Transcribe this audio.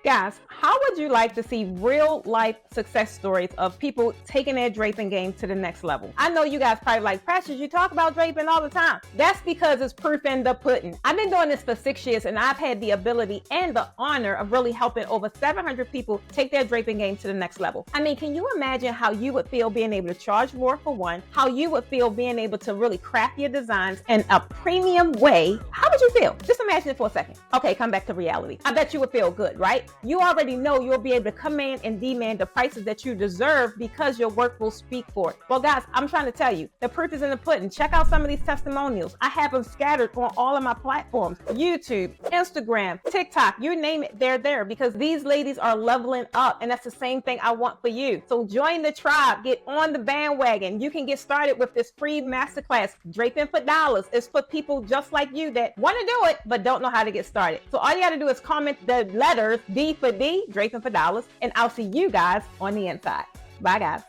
Guys, how would you like to see real life success stories of people taking their draping game to the next level? I know you guys probably like, Precious, you talk about draping all the time. That's because it's proof in the pudding. I've been doing this for 6 years and I've had the ability and the honor of really helping over 700 people take their draping game to the next level. I mean, can you imagine how you would feel being able to charge more for one, how you would feel being able to really craft your designs in a premium way? How would you feel? Just imagine it for a second. Okay, come back to reality. I bet you would feel good, right? You already know you'll be able to command and demand the prices that you deserve because your work will speak for it. Well, guys, I'm trying to tell you, the proof is in the pudding. Check out some of these testimonials. I have them scattered on all of my platforms, YouTube, Instagram, TikTok, you name it, they're there because these ladies are leveling up, and that's the same thing I want for you. So join the tribe, get on the bandwagon. You can get started with this free masterclass, Draping for Dollars. It's for people just like you that want to do it but don't know how to get started. So all you got to do is comment the letters D for D, Draping for Dollars, and I'll see you guys on the inside. Bye, guys.